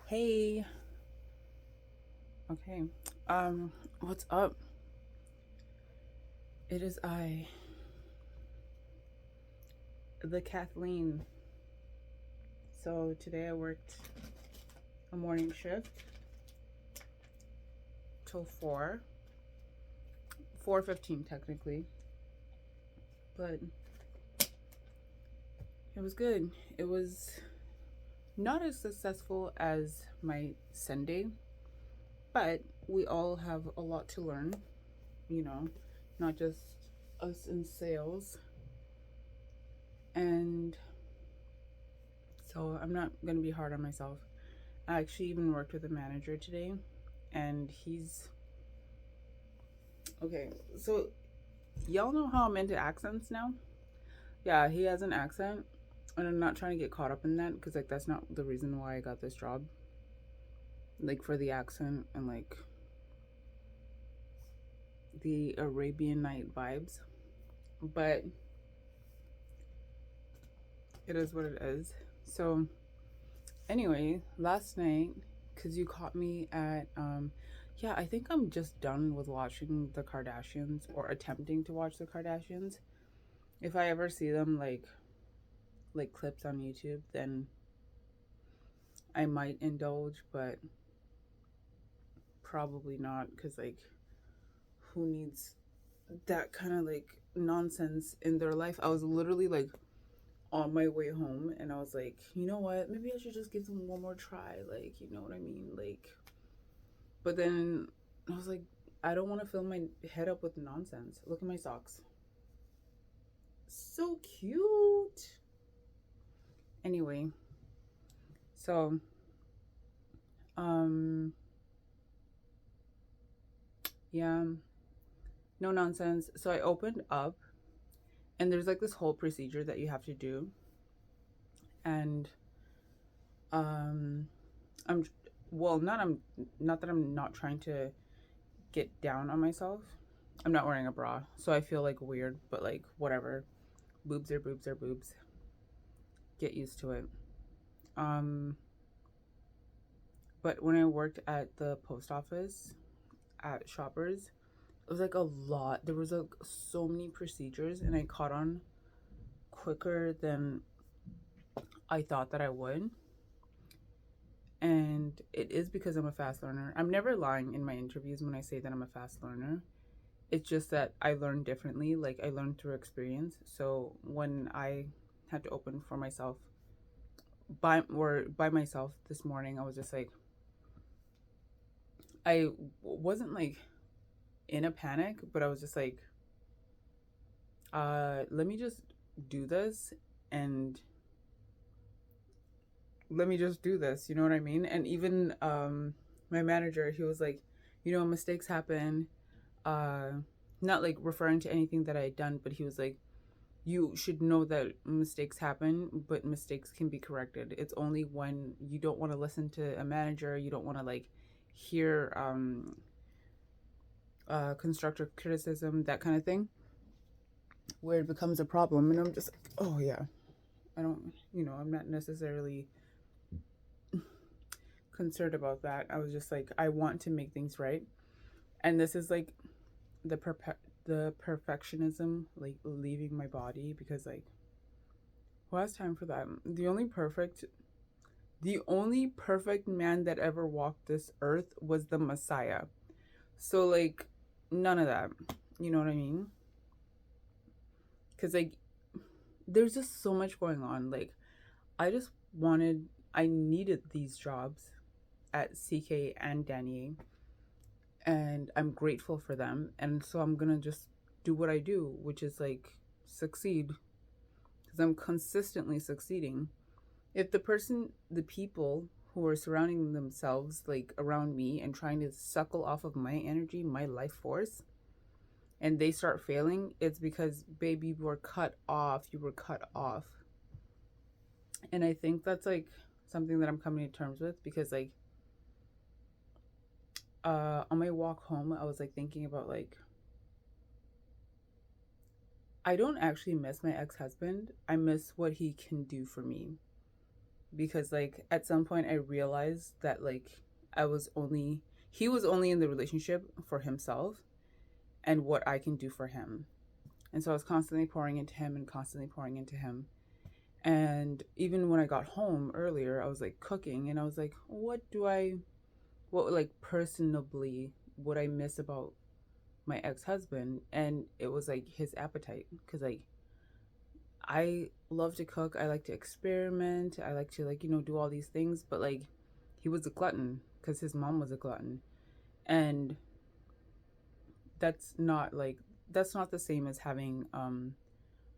Hey, okay. What's up? It is I, the Kathleen. So today I worked a morning shift till 4:15 technically, but it was good. It was not as successful as my Sunday, but we all have a lot to learn, you know, not just us in sales. And so I'm not going to be hard on myself. I actually even worked with a manager today, and he's okay. So, y'all know how I'm into accents now? Yeah, he has an accent, and I'm not trying to get caught up in that because, like, that's not the reason why I got this job. Like, for the accent and, like, the Arabian Night vibes. But it is what it is. So, anyway, last night, because you caught me at, yeah, I think I'm just done with watching the Kardashians or attempting to watch the Kardashians. If I ever see them like clips on YouTube, then I might indulge, but probably not because like who needs that kind of like nonsense in their life? I was literally like on my way home and I was like, you know what? Maybe I should just give them one more try. Like, you know what I mean? Like, but then I was like, I don't want to fill my head up with nonsense. Look at my socks. So cute. Anyway, so um yeah, no nonsense. So I opened up and there's like this whole procedure that you have to do. And um I'm well, not that I'm not trying to get down on myself. I'm not wearing a bra, so I feel like weird, but like whatever. Boobs are boobs are boobs. Get used to it. Um but when I worked at the post office at Shoppers, it was like a lot. There was like so many procedures and I caught on quicker than I thought that I would. And it is because I'm a fast learner. I'm never lying in my interviews when I say that I'm a fast learner. It's just that I learn differently. Like I learned through experience. So when I had to open for myself by myself this morning, I was just like I wasn't like in a panic, but I was just like, let me just do this and let me just do this. You know what I mean? And even my manager, he was like, you know, mistakes happen. Uh, Not like referring to anything that I had done, but he was like, you should know that mistakes happen, but mistakes can be corrected. It's only when you don't want to listen to a manager, you don't want to like hear constructive criticism, that kind of thing, where it becomes a problem. And I'm just like, oh yeah, I don't, I'm not necessarily concerned about that. I was just like, I want to make things right. And this is like the the perfectionism like leaving my body because like who has time for that? The only perfect man that ever walked this earth was the Messiah. So like none of that. You know what I mean? Cuz like there's just so much going on. Like I just wanted I needed these jobs at CK and Danny and I'm grateful for them and so I'm going to just do what I do, which is like succeed because I'm consistently succeeding. If the people who are surrounding themselves like around me and trying to suckle off of my energy, my life force, and they start failing, it's because, baby, you were cut off. You were cut off. And I think that's like something that I'm coming to terms with because, like, on my walk home, I was like thinking about like, I don't actually miss my ex husband. I miss what he can do for me. because like at some point I realized that like I was only he was only in the relationship for himself and what I can do for him. And so I was constantly pouring into him and constantly pouring into him. And even when I got home earlier, I was like cooking and I was like, what like personably would I miss about my ex-husband? And it was like his appetite, because like I love to cook, I like to experiment, I like to like, do all these things, but like he was a glutton because his mom was a glutton. And that's not like that's not the same as having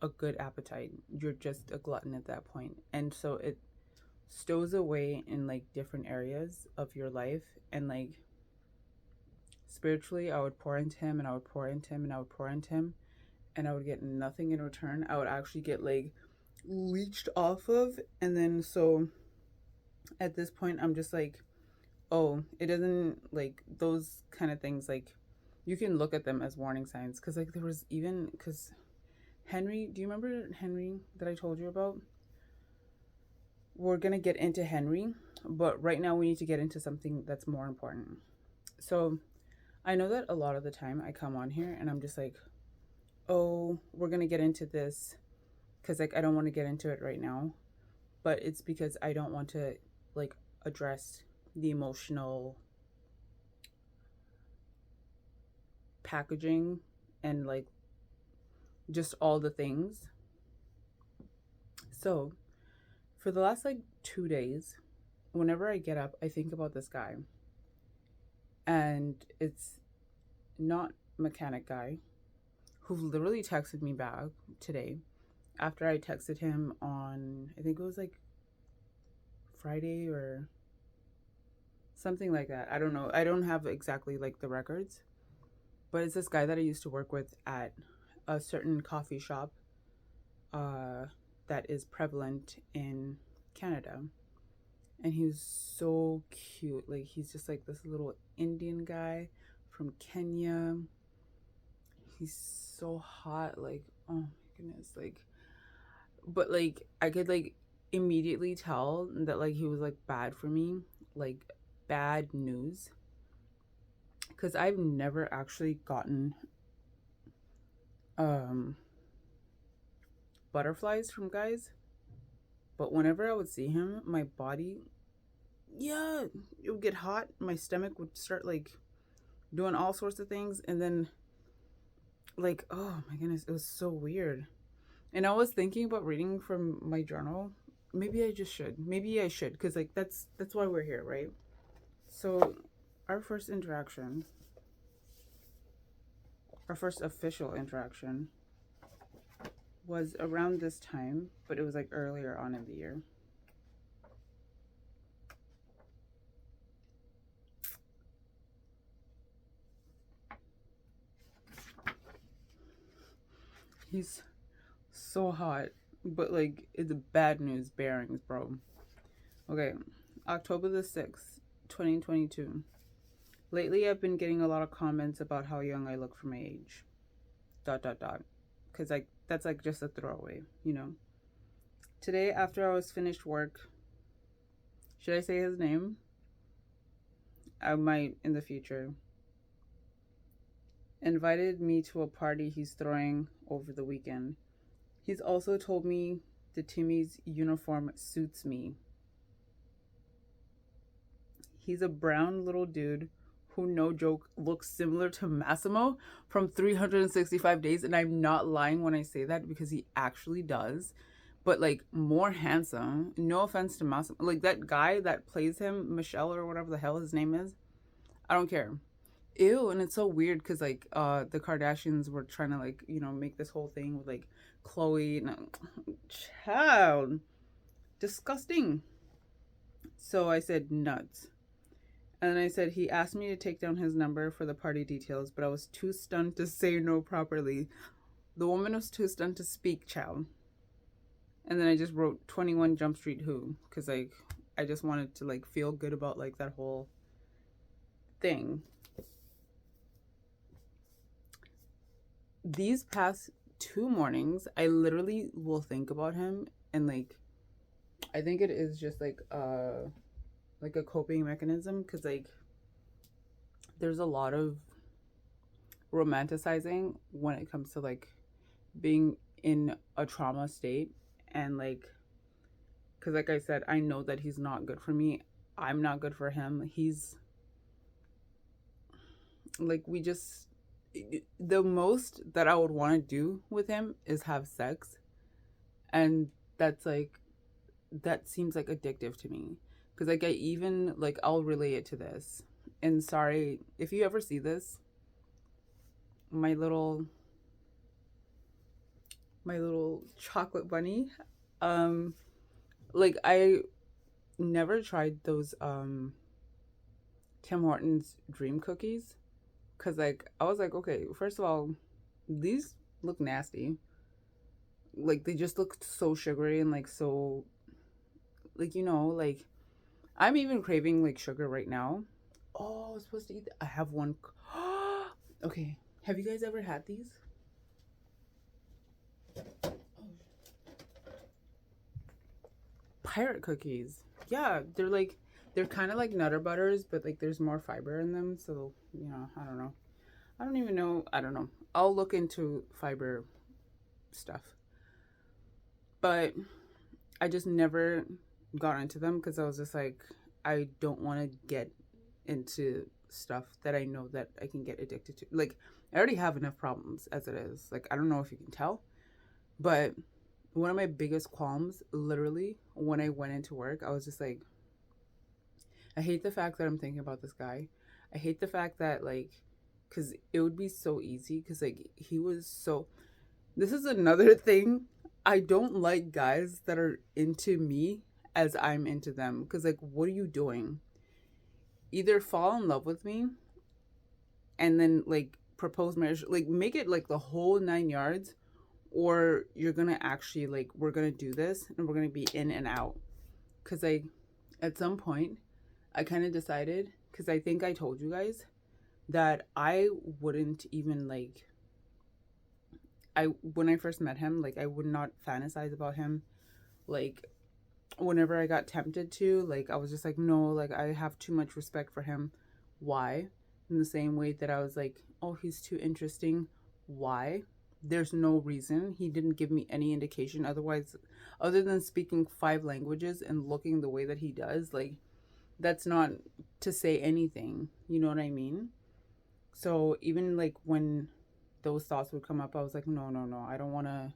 a good appetite. You're just a glutton at that point. And so it stows away in like different areas of your life. And like spiritually, I would pour into him and I would pour into him and I would pour into him and I would get nothing in return. I would actually get like leached off of. And then so at this point, I'm just like, oh, it doesn't like those kind of things. Like you can look at them as warning signs. Cause like there was even, cause Henry, do you remember Henry that I told you about? We're going to get into Henry, but right now we need to get into something that's more important. So I know that a lot of the time I come on here and I'm just like, oh, we're going to get into this because like I don't want to get into it right now. But it's because I don't want to like address the emotional packaging and like just all the things. So for the last like 2 days, whenever I get up, I think about this guy. And it's not mechanic guy who literally texted me back today after I texted him on, I think it was like Friday or something like that. I don't know. I don't have exactly like the records, but it's this guy that I used to work with at a certain coffee shop that is prevalent in Canada. And he was so cute. Like he's just like this little Indian guy from Kenya. He's so hot. Like, oh my goodness. Like, but like I could like immediately tell that like he was like bad for me, like bad news. Because I've never actually gotten butterflies from guys, but whenever I would see him, my body, yeah, it would get hot. My stomach would start like doing all sorts of things, and then like, oh my goodness, it was so weird. And I was thinking about reading from my journal. Maybe I just should. Maybe I should, because like that's why we're here, right? So our first interaction, our first official interaction, was around this time, but it was like earlier on in the year. He's so hot, but like it's bad news bearings, bro. Okay, October the 6th, 2022. Lately, I've been getting a lot of comments about how young I look for my age. Dot, dot, dot. Because like that's like just a throwaway, you know? Today, after I was finished work, should I say his name? I might in the future. Invited me to a party he's throwing over the weekend. He's also told me the Timmy's uniform suits me. He's a brown little dude who, no joke, looks similar to Massimo from 365 Days. And I'm not lying when I say that, because he actually does. But like more handsome. No offense to Massimo. Like that guy that plays him, Michelle or whatever the hell his name is. I don't care. Ew. And it's so weird because like the Kardashians were trying to like, make this whole thing with like Khloe and child. Disgusting. So I said nuts. And I said he asked me to take down his number for the party details, but I was too stunned to say no properly. The woman was too stunned to speak, chow. And then I just wrote 21 Jump Street Who, because like I just wanted to like feel good about like that whole thing. These past 2 mornings, I literally will think about him and like I think it is just like a coping mechanism, because like there's a lot of romanticizing when it comes to like being in a trauma state, and like, because like I said, I know that he's not good for me. I'm not good for him. He's like, we just, the most that I would want to do with him is have sex, and that's like, that seems like addictive to me, because like I even like, I'll relate it to this. And sorry if you ever see this, my little chocolate bunny, um like I never tried those Tim Hortons dream cookies, because like I was like, okay, first of all, these look nasty. Like they just look so sugary and like so, like, like I'm even craving like sugar right now. Oh, I was supposed to eat I have one. Okay, have you guys ever had these? Pirate cookies. Yeah, they're kind of like Nutter Butters, but like there's more fiber in them. So I don't know. I don't even know. I don't know. I'll look into fiber stuff, but I just never got into them, because I was just like, I don't want to get into stuff that I know that I can get addicted to. Like, I already have enough problems as it is. Like, I don't know if you can tell, but one of my biggest qualms, literally, when I went into work, I was just like, I hate the fact that I'm thinking about this guy. I hate the fact that, like, because it would be so easy, because, like, he was so. This is another thing. I don't like guys that are into me as I'm into them. Because, like, what are you doing? Either fall in love with me and then, like, propose marriage, like, make it, like, the whole 9 yards, or you're gonna actually, like, we're gonna do this and we're gonna be in and out. Because, like, at some point, I kind of decided, because I think I told you guys that I wouldn't even like, when I first met him, like I would not fantasize about him. Like whenever I got tempted to, like I was just like, no, like I have too much respect for him. Why? In the same way that I was like, oh, he's too interesting. Why? There's no reason. He didn't give me any indication otherwise, other than speaking 5 languages and looking the way that he does. Like, that's not to say anything. You know what I mean? So even like when those thoughts would come up, I was like, no, no, no, I don't want to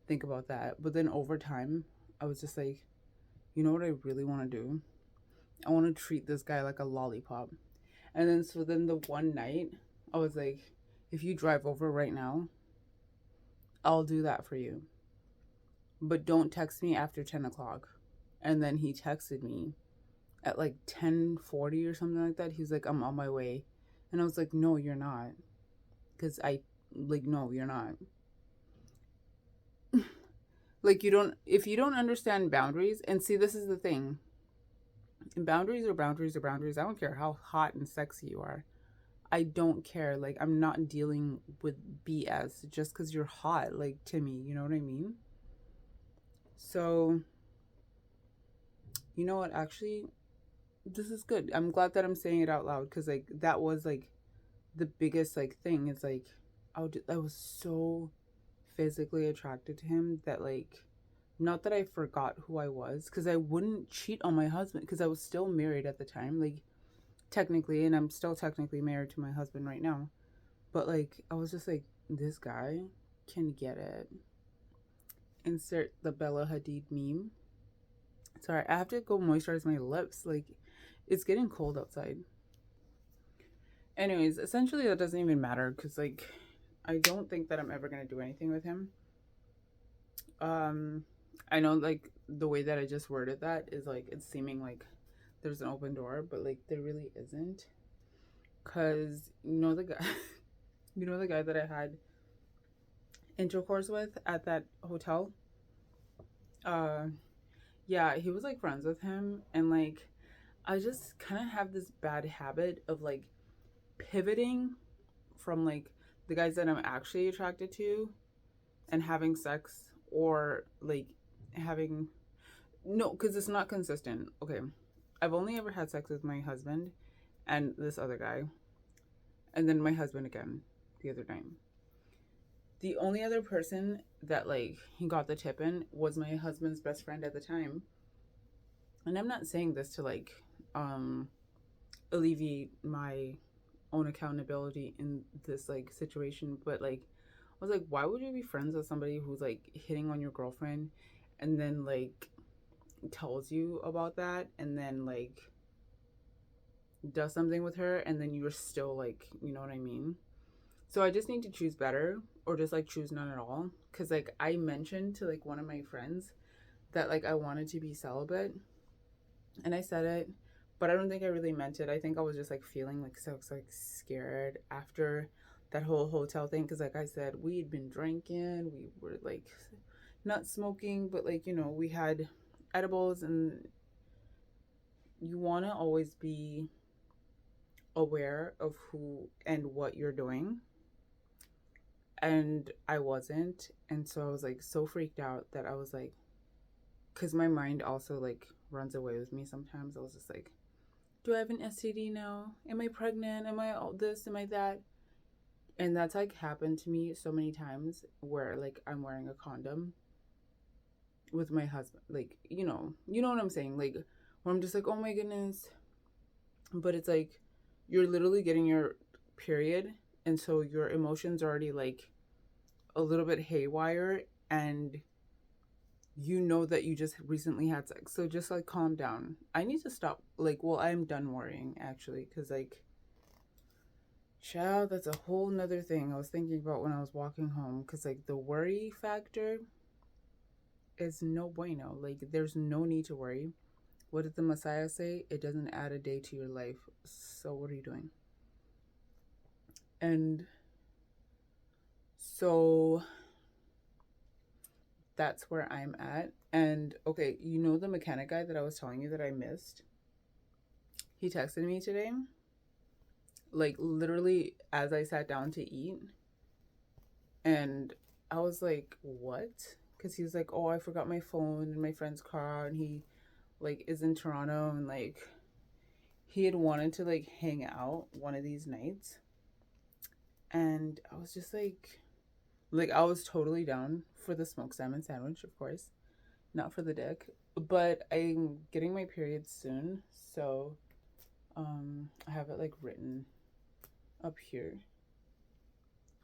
think about that. But then over time, I was just like, you know what I really want to do? I want to treat this guy like a lollipop. And then so then the one night, I was like, if you drive over right now, I'll do that for you. But don't text me after 10 o'clock. And then he texted me at like 10:40 or something like that. He's like, I'm on my way. And I was like, no, you're not. Because like, no, you're not. Like, if you don't understand boundaries, and see, this is the thing. Boundaries are boundaries are boundaries. I don't care how hot and sexy you are. I don't care. Like, I'm not dealing with BS just because you're hot, like, to me. You know what I mean? So, you know what? Actually, this is good. I'm glad that I'm saying it out loud, because, like, that was, like, the biggest, like, thing. It's like, I was so physically attracted to him that, like, not that I forgot who I was, because I wouldn't cheat on my husband, because I was still married at the time, like, technically, and I'm still technically married to my husband right now. But, like, I was just like, this guy can get it. Insert the Bella Hadid meme. Sorry, I have to go moisturize my lips. Like, it's getting cold outside. Anyways, essentially, that doesn't even matter, because, like, I don't think that I'm ever going to do anything with him. I know, like, the way that I just worded that is, like, it's seeming like there's an open door, but, like, there really isn't. Because, the guy, the guy that I had intercourse with at that hotel? Uh, yeah, he was, like, friends with him. And, like, I just kind of have this bad habit of, like, pivoting from, like, the guys that I'm actually attracted to and having sex, or, like, having No, because it's not consistent. Okay. I've only ever had sex with my husband and this other guy, and then my husband again the other night. The only other person that like he got the tip in was my husband's best friend at the time. And I'm not saying this to like um alleviate my own accountability in this like situation, but like I was like, why would you be friends with somebody who's like hitting on your girlfriend and then like tells you about that and then like does something with her and then you're still like, you know what I mean? So I just need to choose better or just like choose none at all. Cause like I mentioned to like one of my friends that like I wanted to be celibate and I said it, but I don't think I really meant it. I think I was just like feeling like so like scared after that whole hotel thing. Cause like I said, we'd been drinking, we were like not smoking, but like, you know, we had edibles and you want to always be aware of who and what you're doing. And I wasn't. And so I was like so freaked out that I was like, because my mind also like runs away with me sometimes. I was just like, do I have an STD now? Am I pregnant? Am I all this? Am I that? And that's like happened to me so many times where like I'm wearing a condom with my husband. Like, you know what I'm saying? Like, where I'm just like, oh my goodness. But it's like, you're literally getting your period. And so your emotions are already like a little bit haywire. And you know that you just recently had sex. So just like calm down. I need to stop. Like, well, I'm done worrying actually. Cause like, child, that's a whole nother thing I was thinking about when I was walking home. Cause like the worry factor is no bueno. Like, there's no need to worry. What did the Messiah say? It doesn't add a day to your life. So what are you doing? And so that's where I'm at. And okay, you know the mechanic guy that I was telling you that I missed? He texted me today, like literally as I sat down to eat. And I was like, what? Because he was like, oh, I forgot my phone in my friend's car. And he like is in Toronto and like he had wanted to like hang out one of these nights. And I was just like I was totally down for the smoked salmon sandwich, of course, not for the dick. But I'm getting my period soon, so I have it like written up here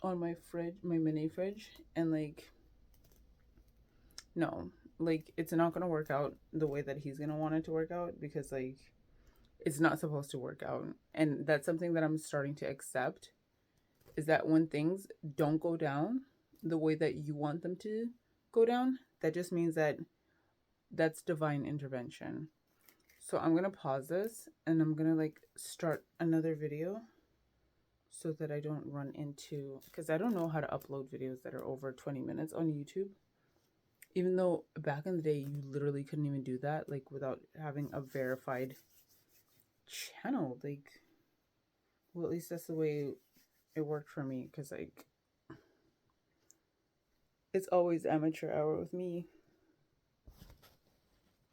on my fridge, my mini fridge, and like no, like it's not gonna work out the way that he's gonna want it to work out because like it's not supposed to work out, and that's something that I'm starting to accept is that when things don't go down the way that you want them to go down, that just means that that's divine intervention. So I'm gonna pause this and I'm gonna like start another video so that I don't run into, because I don't know how to upload videos that are over 20 minutes on YouTube. Even though back in the day you literally couldn't even do that like without having a verified channel. Like, well, at least that's the way it worked for me because like it's always amateur hour with me.